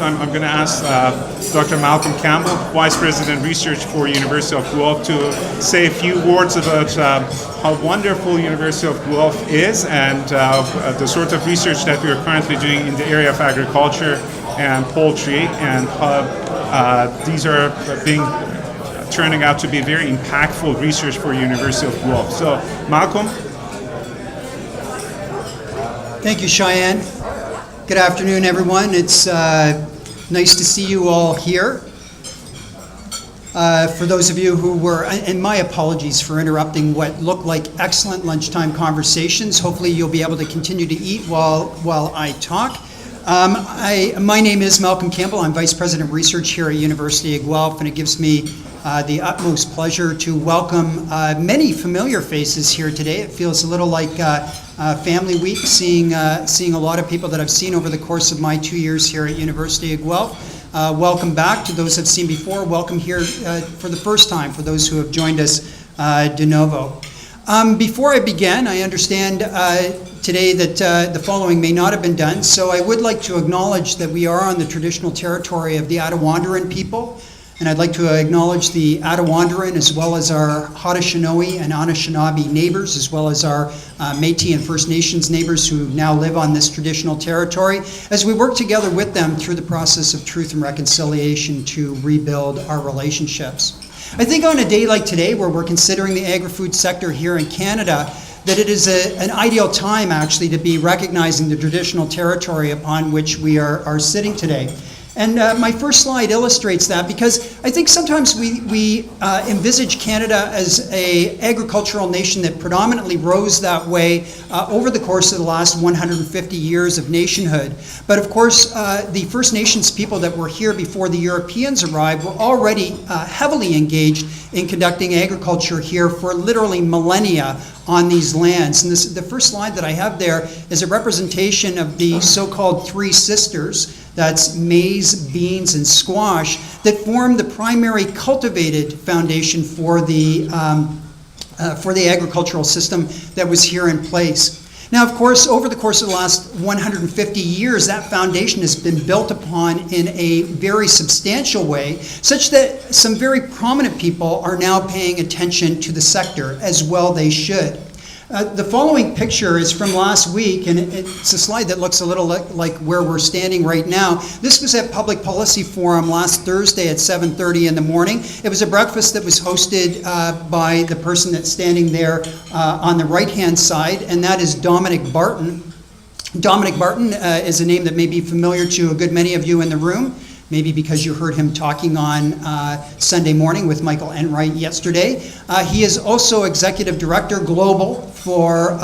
I'm going to ask Dr. Malcolm Campbell, Vice President Research for University of Guelph, to say a few words about how wonderful University of Guelph is and the sort of research that we are currently doing in the area of agriculture and poultry, and how these are turning out to be very impactful research for University of Guelph. So, Malcolm. Thank you, Cheyenne. Good afternoon, everyone. It's nice to see you all here. For those of you who were, and my apologies for interrupting what looked like excellent lunchtime conversations. Hopefully you'll be able to continue to eat while I talk. My name is Malcolm Campbell. I'm Vice President of Research here at University of Guelph, and it gives me the utmost pleasure to welcome many familiar faces here today. It feels a little like Family Week, seeing a lot of people that I've seen over the course of my 2 years here at University of Guelph. Welcome back to those I've seen before. Welcome here for the first time for those who have joined us de novo. Before I begin, I understand today that the following may not have been done, so I would like to acknowledge that we are on the traditional territory of the Attawandaron people, and I'd like to acknowledge the Attawandaron as well as our Haudenosaunee and Anishinaabe neighbors, as well as our Métis and First Nations neighbors who now live on this traditional territory, as we work together with them through the process of truth and reconciliation to rebuild our relationships. I think on a day like today, where we're considering the agri-food sector here in Canada, that it is an ideal time actually to be recognizing the traditional territory upon which we are sitting today. And my first slide illustrates that, because I think sometimes we envisage Canada as an agricultural nation that predominantly rose that way over the course of the last 150 years of nationhood. But of course, the First Nations people that were here before the Europeans arrived were already heavily engaged in conducting agriculture here for literally millennia on these lands. And the first slide that I have there is a representation of the so-called Three Sisters. That's maize, beans, and squash, that form the primary cultivated foundation for the agricultural system that was here in place. Now, of course, over the course of the last 150 years, that foundation has been built upon in a very substantial way, such that some very prominent people are now paying attention to the sector, as well they should. The following picture is from last week, and it's a slide that looks a little like where we're standing right now. This was at Public Policy Forum last Thursday at 7:30 in the morning. It was a breakfast that was hosted by the person that's standing there on the right-hand side, and that is Dominic Barton. Dominic Barton is a name that may be familiar to a good many of you in the room, maybe because you heard him talking on Sunday morning with Michael Enright yesterday. He is also Executive Director Global for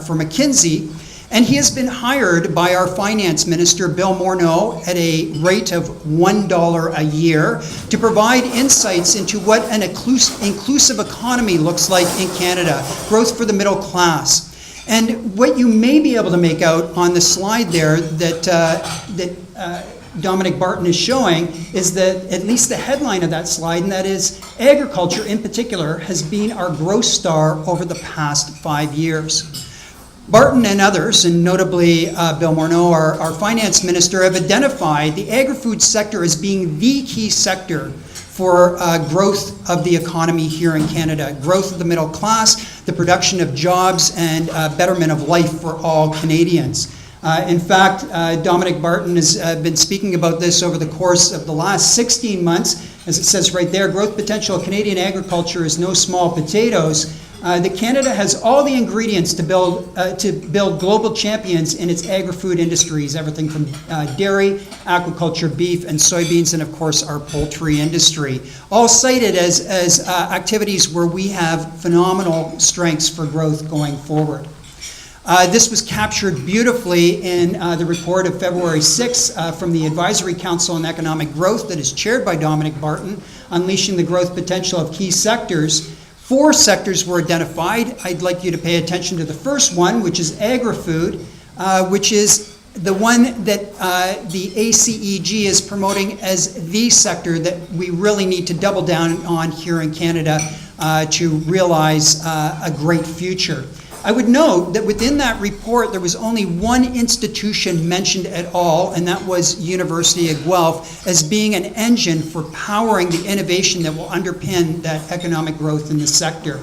McKinsey, and he has been hired by our Finance Minister, Bill Morneau, at a rate of $1 a year to provide insights into what an inclusive economy looks like in Canada, growth for the middle class. And what you may be able to make out on the slide there that Dominic Barton is showing is that at least the headline of that slide, and that is agriculture in particular has been our growth star over the past 5 years. Barton and others, and notably Bill Morneau, our finance minister, have identified the agri-food sector as being the key sector for growth of the economy here in Canada, growth of the middle class, the production of jobs, and betterment of life for all Canadians. In fact, Dominic Barton has been speaking about this over the course of the last 16 months. As it says right there, growth potential of Canadian agriculture is no small potatoes. That Canada has all the ingredients to build global champions in its agri-food industries, everything from dairy, aquaculture, beef, and soybeans, and of course our poultry industry, all cited as activities where we have phenomenal strengths for growth going forward. This was captured beautifully in the report of February 6 from the Advisory Council on Economic Growth that is chaired by Dominic Barton, Unleashing the Growth Potential of Key Sectors. 4 sectors were identified. I'd like you to pay attention to the first one, which is agri-food, which is the one that the ACEG is promoting as the sector that we really need to double down on here in Canada to realize a great future. I would note that within that report there was only one institution mentioned at all, and that was University of Guelph as being an engine for powering the innovation that will underpin that economic growth in the sector.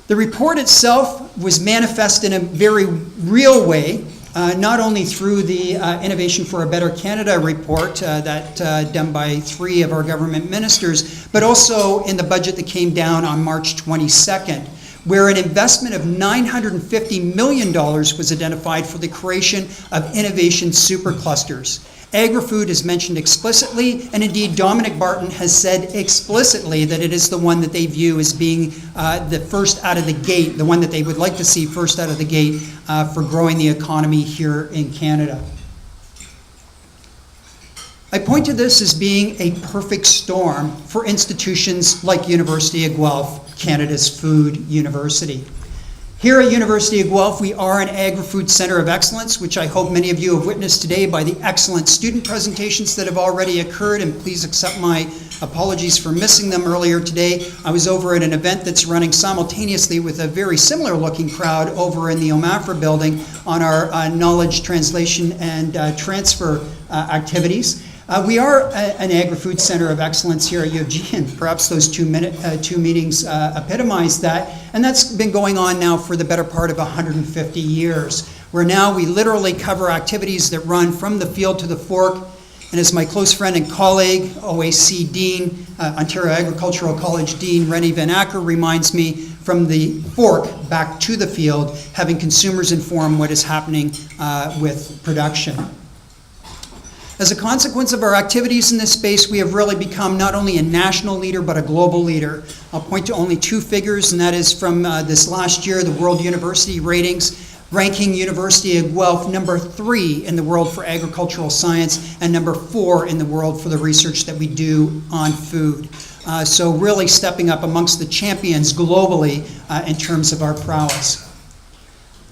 The report itself was manifest in a very real way, not only through the Innovation for a Better Canada report that done by 3 of our government ministers, but also in the budget that came down on March 22nd, where an investment of $950 million was identified for the creation of innovation superclusters. Agri-food is mentioned explicitly, and indeed Dominic Barton has said explicitly that it is the one that they view as being the first out of the gate, the one that they would like to see first out of the gate for growing the economy here in Canada. I point to this as being a perfect storm for institutions like University of Guelph, Canada's food university. Here at University of Guelph, we are an agri-food center of excellence, which I hope many of you have witnessed today by the excellent student presentations that have already occurred, and please accept my apologies for missing them earlier today. I was over at an event that's running simultaneously with a very similar looking crowd over in the OMAFRA building on our knowledge translation and transfer activities. We are an agri-food center of excellence here at U of G, and perhaps those two meetings epitomize that. And that's been going on now for the better part of 150 years, where now we literally cover activities that run from the field to the fork. And as my close friend and colleague, OAC Dean, Ontario Agricultural College Dean Rennie Van Acker reminds me, from the fork back to the field, having consumers inform what is happening with production. As a consequence of our activities in this space, we have really become not only a national leader, but a global leader. I'll point to only 2 figures, and that is from this last year, the World University Ratings, ranking University of Guelph number 3 in the world for agricultural science, and number 4 in the world for the research that we do on food. So really stepping up amongst the champions globally in terms of our prowess.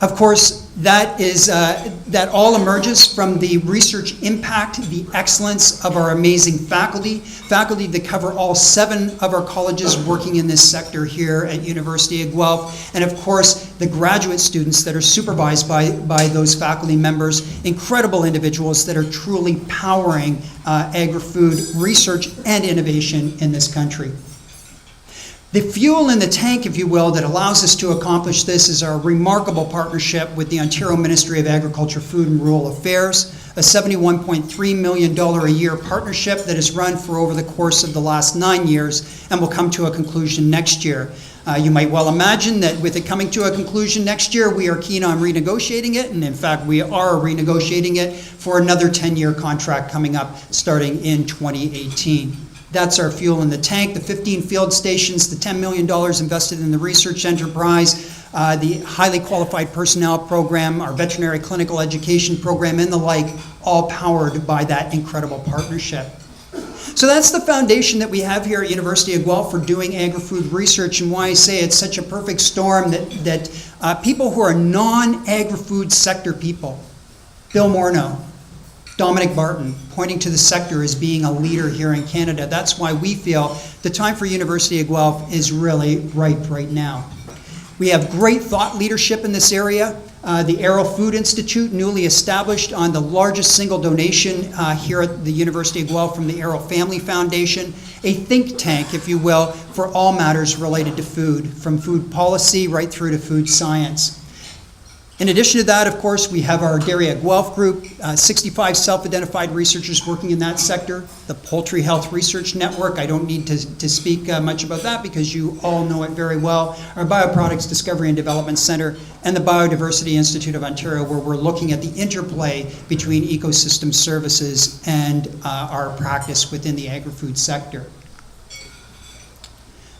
Of course, that all emerges from the research impact, the excellence of our amazing faculty that cover all 7 of our colleges working in this sector here at University of Guelph, and of course the graduate students that are supervised by those faculty members, incredible individuals that are truly powering agri-food research and innovation in this country. The fuel in the tank, if you will, that allows us to accomplish this is our remarkable partnership with the Ontario Ministry of Agriculture, Food and Rural Affairs, a $71.3 million a year partnership that has run for over the course of the last 9 years and will come to a conclusion next year. You might well imagine that with it coming to a conclusion next year, we are keen on renegotiating it, and in fact we are renegotiating it for another 10-year contract coming up starting in 2018. That's our fuel in the tank, the 15 field stations, the $10 million invested in the research enterprise, the highly qualified personnel program, our veterinary clinical education program, and the like, all powered by that incredible partnership. So that's the foundation that we have here at University of Guelph for doing agri-food research, and why I say it's such a perfect storm that people who are non-agri-food sector people, Bill Morneau, Dominic Barton, pointing to the sector as being a leader here in Canada. That's why we feel the time for University of Guelph is really ripe right now. We have great thought leadership in this area. The Arrow Food Institute, newly established on the largest single donation here at the University of Guelph from the Arrow Family Foundation, a think tank, if you will, for all matters related to food, from food policy right through to food science. In addition to that, of course, we have our Dairy at Guelph group, 65 self-identified researchers working in that sector, the Poultry Health Research Network. I don't need to speak much about that because you all know it very well. Our Bioproducts Discovery and Development Center, and the Biodiversity Institute of Ontario, where we're looking at the interplay between ecosystem services and our practice within the agri-food sector.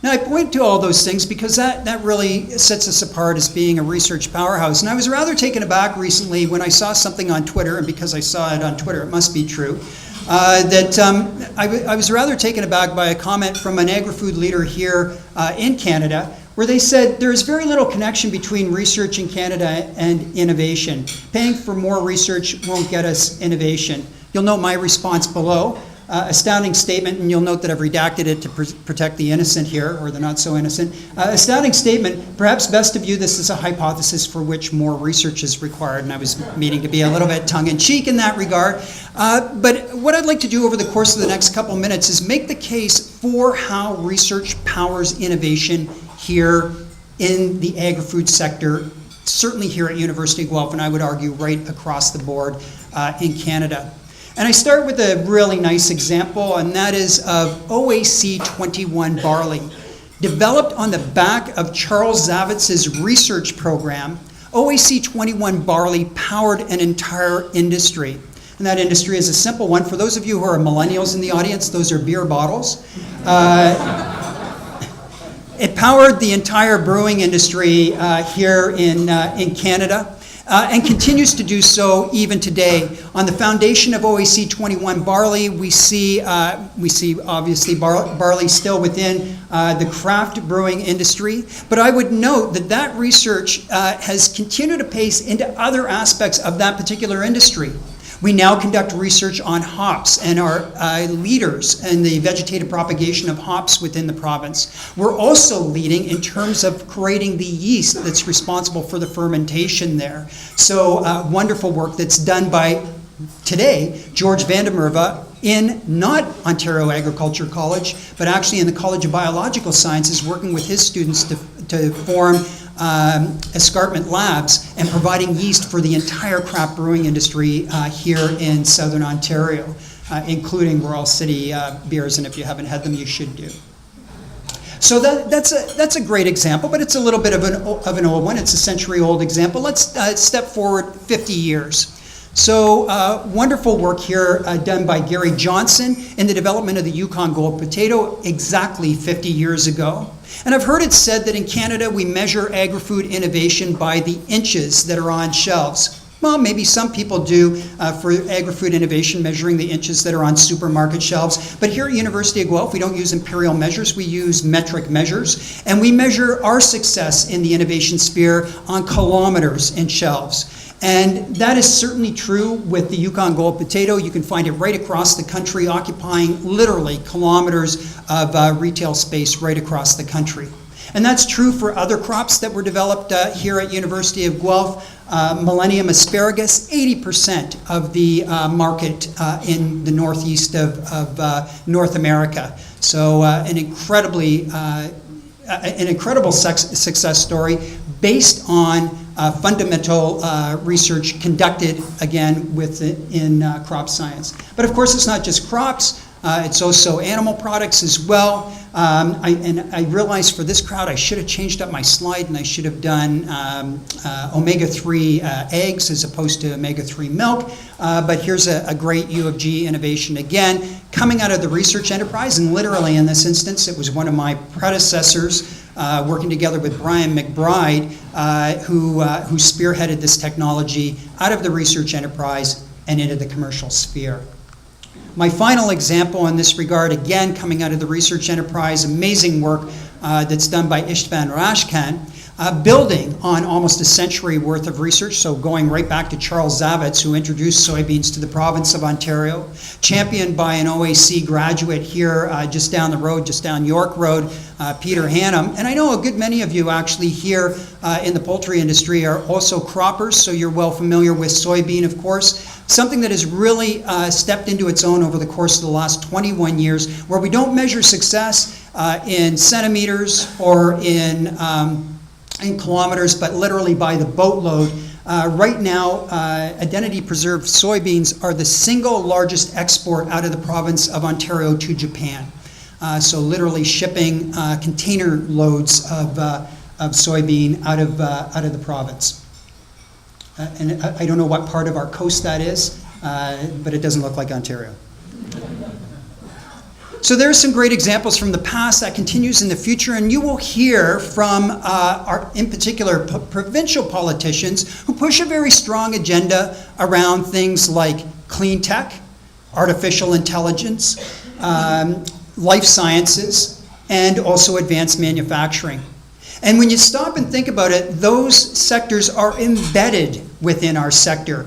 Now, I point to all those things because that really sets us apart as being a research powerhouse. And I was rather taken aback recently when I saw something on Twitter, and because I saw it on Twitter, it must be true, I was rather taken aback by a comment from an agri-food leader here in Canada, where they said there is very little connection between research in Canada and innovation. Paying for more research won't get us innovation. You'll note my response below. astounding statement, and you'll note that I've redacted it to protect the innocent here, or the not so innocent. Astounding statement, perhaps best to view this as a hypothesis for which more research is required, and I was meaning to be a little bit tongue-in-cheek in that regard. But what I'd like to do over the course of the next couple minutes is make the case for how research powers innovation here in the agri-food sector, certainly here at University of Guelph, and I would argue right across the board in Canada. And I start with a really nice example, and that is of OAC 21 barley. Developed on the back of Charles Zavitz's research program, OAC 21 barley powered an entire industry. And that industry is a simple one. For those of you who are millennials in the audience, those are beer bottles. It powered the entire brewing industry here in Canada. And continues to do so even today. On the foundation of OAC 21 barley, we see obviously barley still within the craft brewing industry. But I would note that that research has continued to pace into other aspects of that particular industry. We now conduct research on hops and are leaders in the vegetative propagation of hops within the province. We're also leading in terms of creating the yeast that's responsible for the fermentation there. So wonderful work that's done by, today, George van der Merwe in not Ontario Agriculture College, but actually in the College of Biological Sciences, working with his students to form escarpment labs and providing yeast for the entire craft brewing industry here in southern Ontario, including Royal City beers, and if you haven't had them, you should do. So that's a great example, but it's a little bit of an old one. It's a century-old example. Let's step forward 50 years. So wonderful work here done by Gary Johnson in the development of the Yukon Gold potato exactly 50 years ago. And I've heard it said that in Canada we measure agri-food innovation by the inches that are on shelves. Well, maybe some people do for agri-food innovation, measuring the inches that are on supermarket shelves. But here at University of Guelph, we don't use imperial measures, we use metric measures. And we measure our success in the innovation sphere on kilometers in shelves. And that is certainly true with the Yukon Gold potato. You can find it right across the country, occupying literally kilometers of retail space right across the country. And that's true for other crops that were developed here at University of Guelph. Millennium asparagus, 80% of the market in the northeast of North America. So an incredible success story based on fundamental research conducted, again, in crop science. But of course, it's not just crops. It's also animal products as well. I realized for this crowd, I should have changed up my slide and I should have done omega-3 eggs as opposed to omega-3 milk. But here's a great U of G innovation again, coming out of the research enterprise, and literally in this instance, it was one of my predecessors working together with Brian McBride, who spearheaded this technology out of the research enterprise and into the commercial sphere. My final example in this regard, again coming out of the research enterprise, amazing work that's done by Istvan Rashkan, building on almost a century worth of research, so going right back to Charles Zavitz, who introduced soybeans to the province of Ontario, championed by an OAC graduate here just down the road, just down York Road, Peter Hannum. And I know a good many of you actually here in the poultry industry are also croppers, so you're well familiar with soybean, of course. Something that has really stepped into its own over the course of the last 21 years, where we don't measure success in centimeters or in kilometers, but literally by the boatload. Right now, identity preserved soybeans are the single largest export out of the province of Ontario to Japan. So literally shipping container loads of soybean out of the province. And I don't know what part of our coast that is, but it doesn't look like Ontario. So there are some great examples from the past that continues in the future, and you will hear from, in particular, provincial politicians who push a very strong agenda around things like clean tech, artificial intelligence, life sciences, and also advanced manufacturing. And when you stop and think about it, those sectors are embedded within our sector.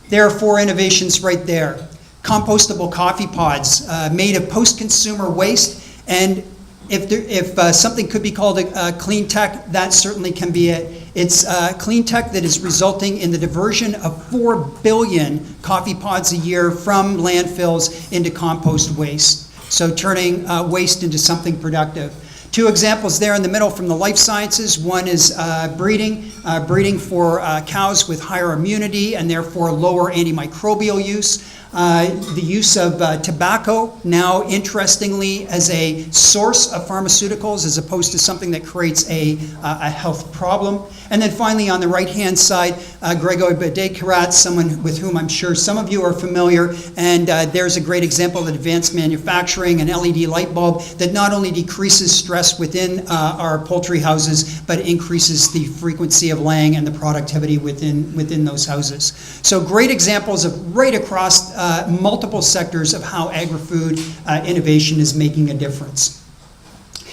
There are 4 innovations right there. compostable coffee pods made of post-consumer waste. And if something could be called a clean tech, that certainly can be it. It's clean tech that is resulting in the diversion of 4 billion coffee pods a year from landfills into compost waste. So turning waste into something productive. 2 examples there in the middle from the life sciences. One is breeding for cows with higher immunity and therefore lower antimicrobial use. The use of tobacco now, interestingly, as a source of pharmaceuticals as opposed to something that creates a health problem. And then finally, on the right-hand side, Gregory Badekarat, someone with whom I'm sure some of you are familiar, and there's a great example of advanced manufacturing, an LED light bulb that not only decreases stress within our poultry houses, but increases the frequency of laying and the productivity within those houses. So great examples of right across multiple sectors of how agri-food innovation is making a difference.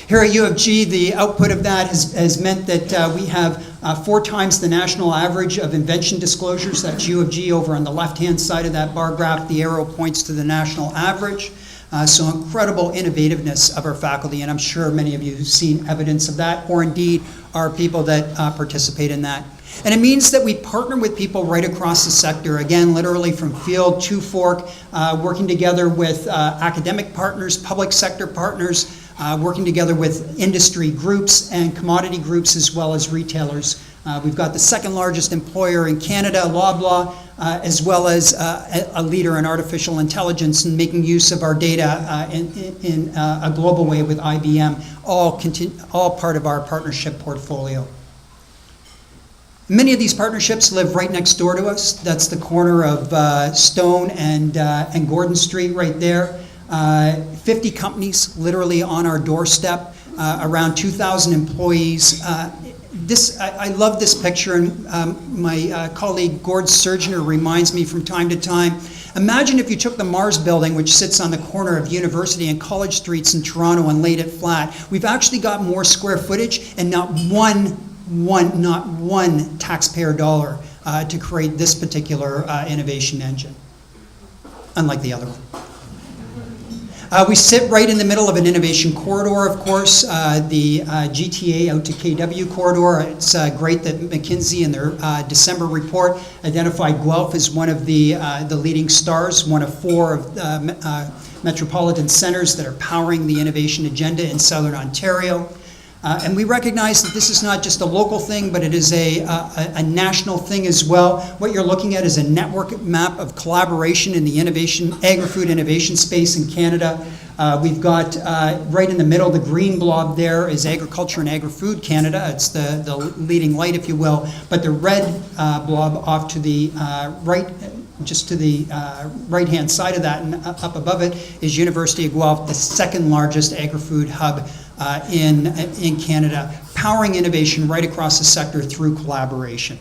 Here at U of G, the output of that has meant that we have 4 times the national average of invention disclosures. That's U of G over on the left-hand side of that bar graph. The arrow points to the national average. So incredible innovativeness of our faculty, and I'm sure many of you have seen evidence of that, or indeed are people that participate in that. And it means that we partner with people right across the sector, again, literally from field to fork, working together with academic partners, public sector partners, working together with industry groups and commodity groups as well as retailers. We've got the 2nd largest employer in Canada, Loblaw, as well as a leader in artificial intelligence and making use of our data in a global way with IBM, all part of our partnership portfolio. Many of these partnerships live right next door to us. That's the corner of Stone and Gordon Street right there. 50 companies literally on our doorstep, around 2,000 employees. I love this picture, and my colleague Gord Surgener reminds me from time to time. Imagine if you took the Mars building, which sits on the corner of University and College Streets in Toronto, and laid it flat. We've actually got more square footage and not one taxpayer dollar to create this particular innovation engine, unlike the other one. We sit right in the middle of an innovation corridor, of course, the GTA out to KW corridor. It's great that McKinsey in their December report identified Guelph as one of the leading stars, one of 4 of metropolitan centers that are powering the innovation agenda in Southern Ontario. And we recognize that this is not just a local thing, but it is a national thing as well. What you're looking at is a network map of collaboration in the agri-food innovation space in Canada. We've got right in the middle, the green blob there is Agriculture and Agri-Food Canada. It's the leading light, if you will. But the red blob off to the right, just to the right-hand side of that and up above it is University of Guelph, the 2nd largest agri-food hub in Canada, powering innovation right across the sector through collaboration.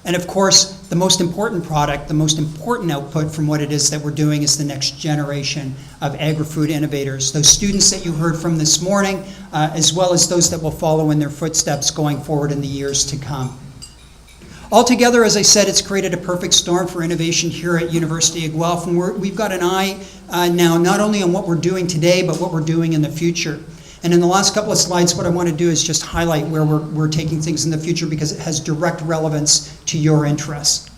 And of course, the most important product, the most important output from what it is that we're doing is the next generation of agri-food innovators. Those students that you heard from this morning, as well as those that will follow in their footsteps going forward in the years to come. Altogether, as I said, it's created a perfect storm for innovation here at University of Guelph, and we've got an eye now not only on what we're doing today, but what we're doing in the future. And in the last couple of slides, what I want to do is just highlight where we're taking things in the future because it has direct relevance to your interests.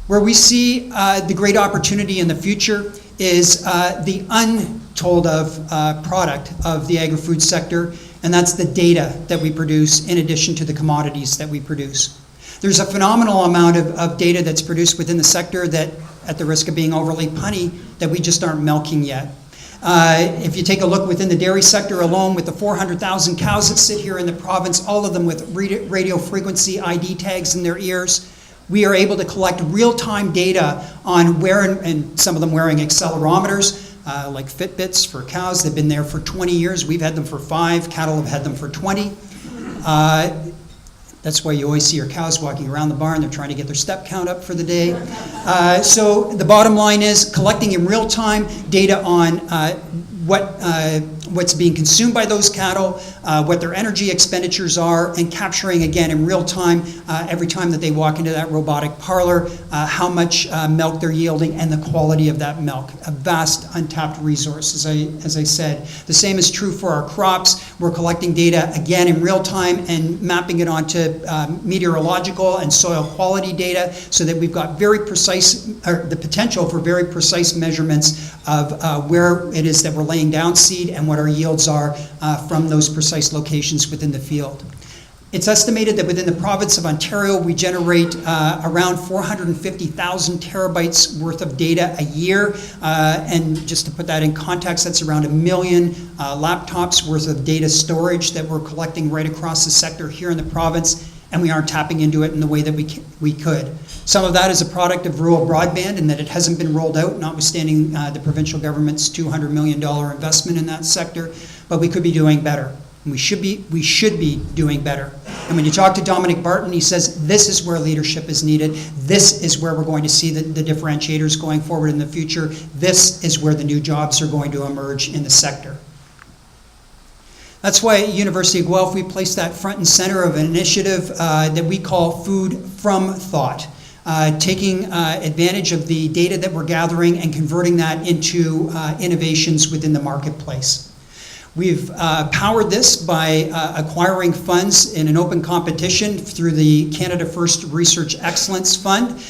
Where we see the great opportunity in the future is the untold of product of the agri-food sector, and that's the data that we produce in addition to the commodities that we produce. There's a phenomenal amount of data that's produced within the sector that, at the risk of being overly punny, that we just aren't milking yet. If you take a look within the dairy sector alone, with the 400,000 cows that sit here in the province, all of them with radio frequency ID tags in their ears, we are able to collect real-time data on where, and some of them wearing accelerometers, like Fitbits for cows. They've been there for 20 years. We've had them for 5. Cattle have had them for 20. That's why you always see your cows walking around the barn. They're trying to get their step count up for the day. So the bottom line is collecting in real time data on what's being consumed by those cattle, what their energy expenditures are, and capturing again in real time, every time that they walk into that robotic parlor, how much milk they're yielding and the quality of that milk. A vast untapped resource, as I said. The same is true for our crops. We're collecting data again in real time and mapping it onto meteorological and soil quality data so that we've got very precise, or the potential for very precise measurements of where it is that we're laying down seed and what our yields are from those precise locations within the field. It's estimated that within the province of Ontario, we generate around 450,000 terabytes worth of data a year. And just to put that in context, that's around 1 million laptops worth of data storage that we're collecting right across the sector here in the province, and we aren't tapping into it in the way that we could. Some of that is a product of rural broadband and that it hasn't been rolled out, notwithstanding the provincial government's $200 million investment in that sector, but we could be doing better. We should be doing better. And when you talk to Dominic Barton, he says this is where leadership is needed. This is where we're going to see the differentiators going forward in the future. This is where the new jobs are going to emerge in the sector. That's why at University of Guelph we place that front and center of an initiative that we call Food from Thought, taking advantage of the data that we're gathering and converting that into innovations within the marketplace. We've powered this by acquiring funds in an open competition through the Canada First Research Excellence Fund.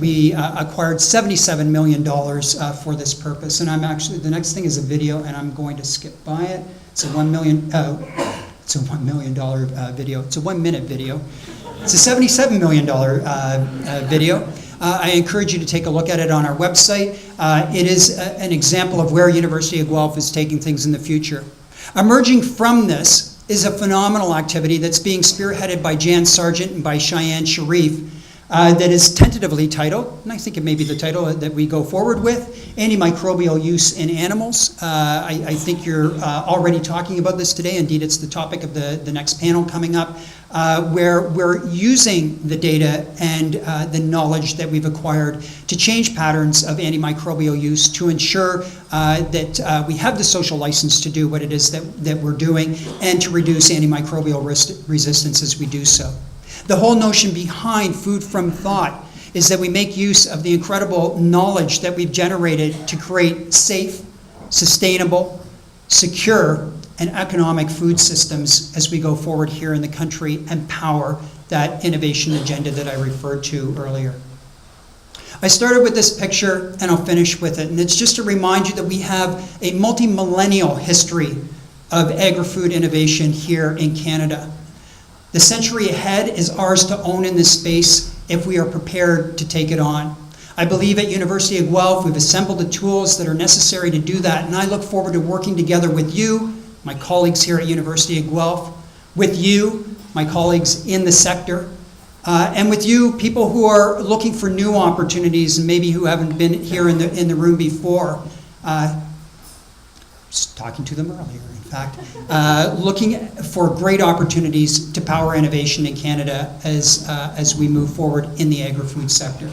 We acquired $77 million for this purpose. And I'm actually, the next thing is a video, and I'm going to skip by it. It's a $1 million video. It's a 1 minute video. It's a $77 million video. I encourage you to take a look at it on our website. It is an example of where University of Guelph is taking things in the future. Emerging from this is a phenomenal activity that's being spearheaded by Jan Sargent and by Cheyenne Sharif that is tentatively titled, and I think it may be the title that we go forward with, Antimicrobial Use in Animals. I think you're already talking about this today. Indeed, it's the topic of the next panel coming up, where we're using the data and the knowledge that we've acquired to change patterns of antimicrobial use to ensure that we have the social license to do what it is that we're doing and to reduce antimicrobial resistance as we do so. The whole notion behind Food from Thought is that we make use of the incredible knowledge that we've generated to create safe, sustainable, secure, and economic food systems as we go forward here in the country and power that innovation agenda that I referred to earlier. I started with this picture and I'll finish with it, and it's just to remind you that we have a multi-millennial history of agri-food innovation here in Canada. The century ahead is ours to own in this space if we are prepared to take it on. I believe at University of Guelph we've assembled the tools that are necessary to do that, and I look forward to working together with you, my colleagues here at University of Guelph, with you, my colleagues in the sector, and with you, people who are looking for new opportunities and maybe who haven't been here in the room before. Just talking to them earlier, in fact, looking for great opportunities to power innovation in Canada as we move forward in the agri-food sector.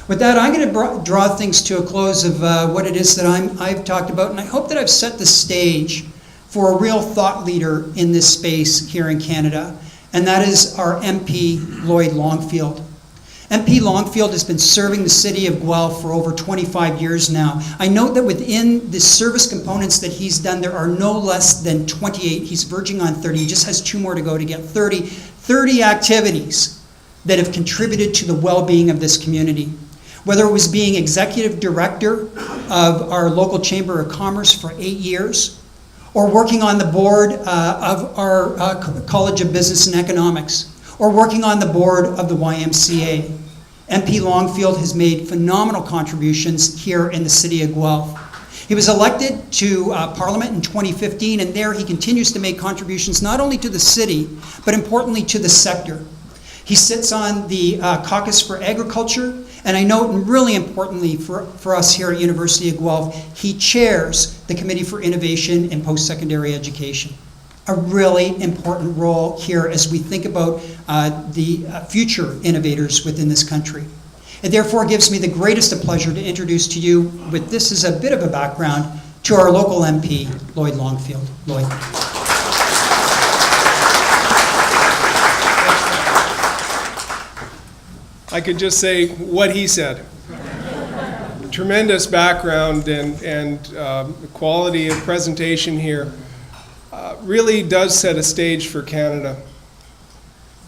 With that, I'm going to draw things to a close of what it is that I've talked about, and I hope that I've set the stage for a real thought leader in this space here in Canada, and that is our MP, Lloyd Longfield. MP Longfield has been serving the city of Guelph for over 25 years now. I note that within the service components that he's done, there are no less than 28. He's verging on 30. He just has 2 more to go to get 30 activities that have contributed to the well-being of this community. Whether it was being executive director of our local Chamber of Commerce for 8 years, or working on the board of our College of Business and Economics, or working on the board of the YMCA. MP Longfield has made phenomenal contributions here in the city of Guelph. He was elected to Parliament in 2015, and there he continues to make contributions not only to the city, but importantly to the sector. He sits on the Caucus for Agriculture, and I note, and really importantly for us here at University of Guelph, he chairs the Committee for Innovation in Post-Secondary Education. A really important role here as we think about the future innovators within this country. It therefore gives me the greatest of pleasure to introduce to you, with this as a bit of a background, to our local MP, Lloyd Longfield. Lloyd. I could just say what he said. Tremendous background and quality of presentation here really does set a stage for Canada.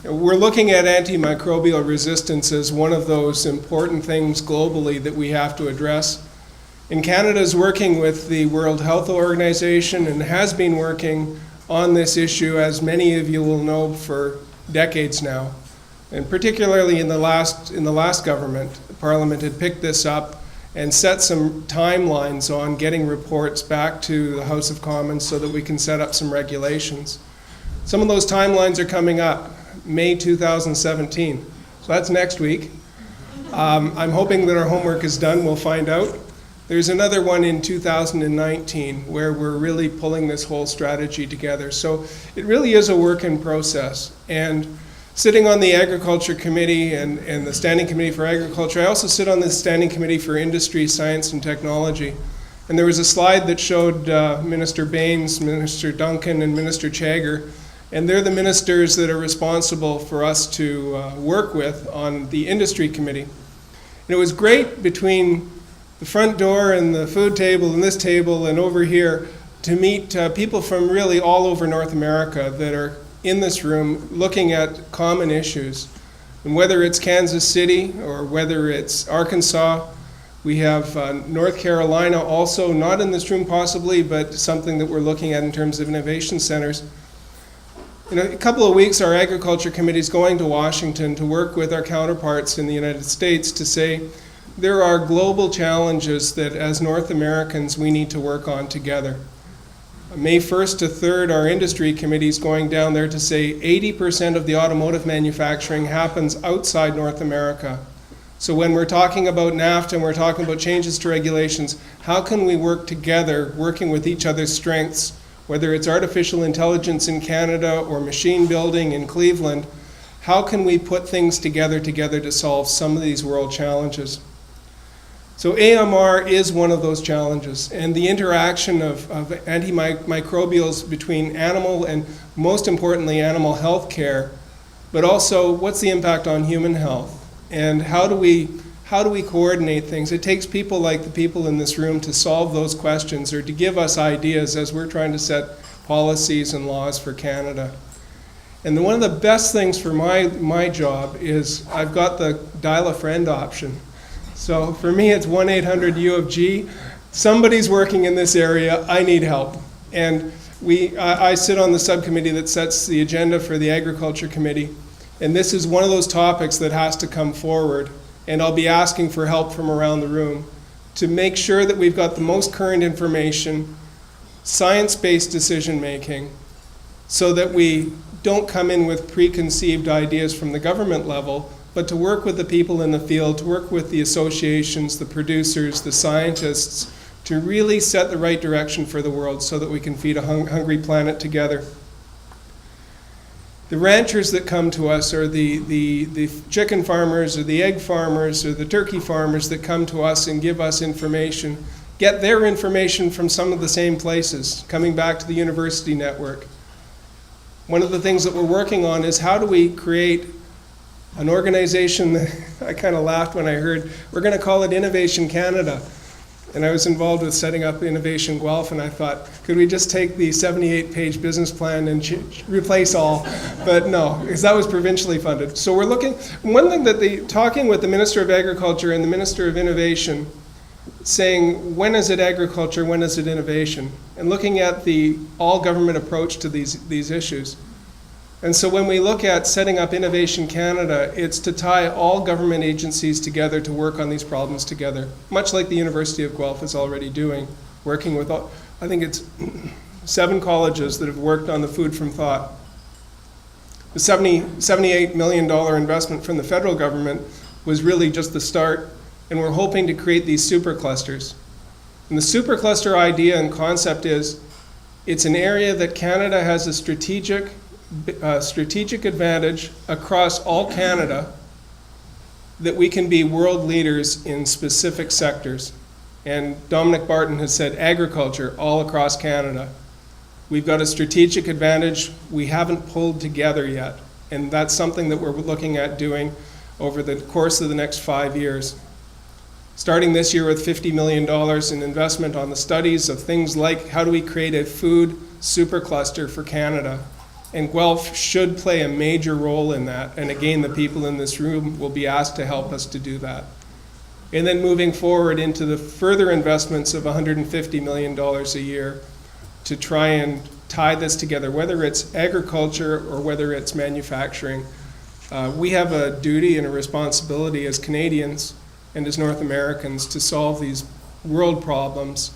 We're looking at antimicrobial resistance as one of those important things globally that we have to address. And Canada is working with the World Health Organization and has been working on this issue, as many of you will know, for decades now. And particularly in the last government, Parliament had picked this up and set some timelines on getting reports back to the House of Commons so that we can set up some regulations. Some of those timelines are coming up, May 2017. So that's next week. I'm hoping that our homework is done. We'll find out. There's another one in 2019 where we're really pulling this whole strategy together. So it really is a work in process. And sitting on the Agriculture Committee and the Standing Committee for Agriculture, I also sit on the Standing Committee for Industry, Science and Technology. And there was a slide that showed Minister Baines, Minister Duncan, and Minister Chagger. And they're the ministers that are responsible for us to work with on the Industry Committee. And it was great between the front door and the food table and this table and over here to meet people from really all over North America that are in this room looking at common issues. And whether it's Kansas City or whether it's Arkansas, we have North Carolina also, not in this room possibly, but something that we're looking at in terms of innovation centers. In a couple of weeks, our Agriculture Committee is going to Washington to work with our counterparts in the United States to say there are global challenges that as North Americans we need to work on together. May 1st to 3rd, our Industry Committee is going down there to say 80% of the automotive manufacturing happens outside North America. So when we're talking about NAFTA and we're talking about changes to regulations, how can we work together, working with each other's strengths, whether it's artificial intelligence in Canada or machine building in Cleveland, how can we put things together to solve some of these world challenges? So AMR is one of those challenges, and the interaction of antimicrobials between animal and, most importantly, animal health care, but also what's the impact on human health, and how do we coordinate things? It takes people like the people in this room to solve those questions or to give us ideas as we're trying to set policies and laws for Canada. And one of the best things for my job is I've got the dial a friend option. So for me, it's 1-800-U-of-G. Somebody's working in this area. I need help. And I sit on the subcommittee that sets the agenda for the Agriculture Committee. And this is one of those topics that has to come forward. And I'll be asking for help from around the room to make sure that we've got the most current information, science-based decision-making, so that we don't come in with preconceived ideas from the government level, but to work with the people in the field, to work with the associations, the producers, the scientists, to really set the right direction for the world so that we can feed a hungry planet together. The ranchers that come to us, or the chicken farmers, or the egg farmers, or the turkey farmers that come to us and give us information, get their information from some of the same places, coming back to the university network. One of the things that we're working on is how do we create an organization that I kind of laughed when I heard, we're going to call it Innovation Canada. And I was involved with setting up Innovation Guelph, and I thought, could we just take the 78-page business plan and replace all? But no, because that was provincially funded. So we're looking, one thing that talking with the Minister of Agriculture and the Minister of Innovation, saying, when is it agriculture, when is it innovation? And looking at the all-government approach to these issues. And so when we look at setting up Innovation Canada, it's to tie all government agencies together to work on these problems together, much like the University of Guelph is already doing, working with, I think it's 7 colleges that have worked on the Food from Thought. The $78 million investment from the federal government was really just the start, and we're hoping to create these superclusters. And the supercluster idea and concept is, it's an area that Canada has a strategic advantage across all Canada, that we can be world leaders in specific sectors. And Dominic Barton has said agriculture all across Canada. We've got a strategic advantage we haven't pulled together yet. And that's something that we're looking at doing over the course of the next 5 years. Starting this year with $50 million in investment on the studies of things like how do we create a food supercluster for Canada. And Guelph should play a major role in that. And again, the people in this room will be asked to help us to do that. And then moving forward into the further investments of $150 million a year to try and tie this together, whether it's agriculture or whether it's manufacturing. We have a duty and a responsibility as Canadians and as North Americans to solve these world problems.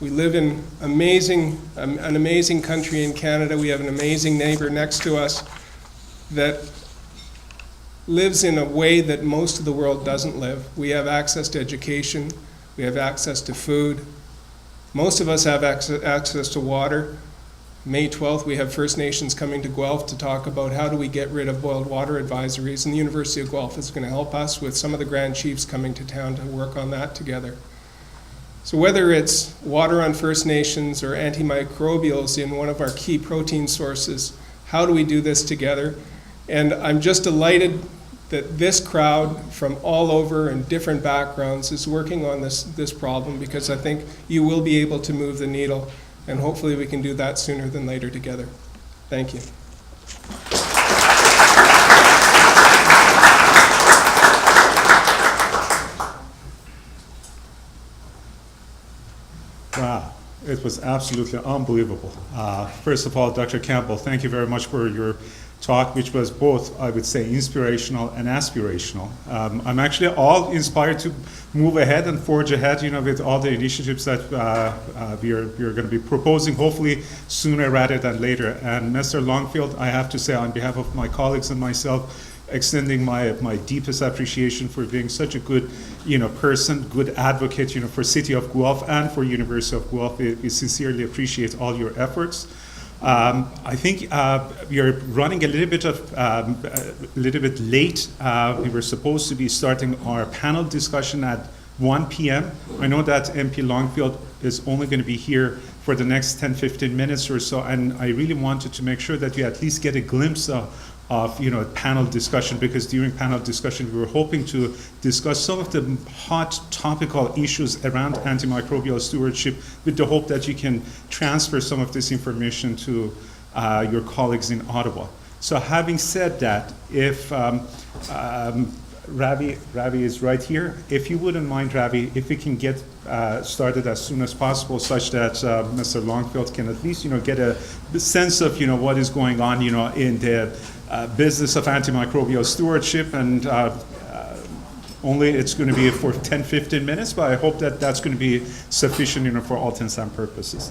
We live in an amazing country in Canada. We have an amazing neighbor next to us that lives in a way that most of the world doesn't live. We have access to education. We have access to food. Most of us have access to water. May 12th, we have First Nations coming to Guelph to talk about how do we get rid of boiled water advisories, and the University of Guelph is going to help us with some of the Grand Chiefs coming to town to work on that together. So whether it's water on First Nations or antimicrobials in one of our key protein sources, how do we do this together? And I'm just delighted that this crowd from all over and different backgrounds is working on this problem, because I think you will be able to move the needle. And hopefully we can do that sooner than later together. Thank you. Wow, it was absolutely unbelievable. First of all, Dr. Campbell, thank you very much for your talk, which was both, I would say, inspirational and aspirational. I'm actually all inspired to move ahead and forge ahead, with all the initiatives that we are going to be proposing, hopefully sooner rather than later. And Mr. Longfield, I have to say, on behalf of my colleagues and myself, extending my deepest appreciation for being such a good, person, good advocate, for City of Guelph and for University of Guelph. We sincerely appreciate all your efforts. I think we are running a little bit late. We were supposed to be starting our panel discussion at 1 p.m. I know that MP Longfield is only going to be here for the next 10-15 minutes or so, and I really wanted to make sure that we at least get a glimpse of panel discussion, because during panel discussion we were hoping to discuss some of the hot topical issues around antimicrobial stewardship, with the hope that you can transfer some of this information to your colleagues in Ottawa. So having said that, if Ravi is right here, if you wouldn't mind, Ravi, if we can get started as soon as possible, such that Mr. Longfield can at least get a sense of what is going on in the business of antimicrobial stewardship, and only it's going to be for 10-15 minutes, but I hope that that's going to be sufficient for all intents and purposes.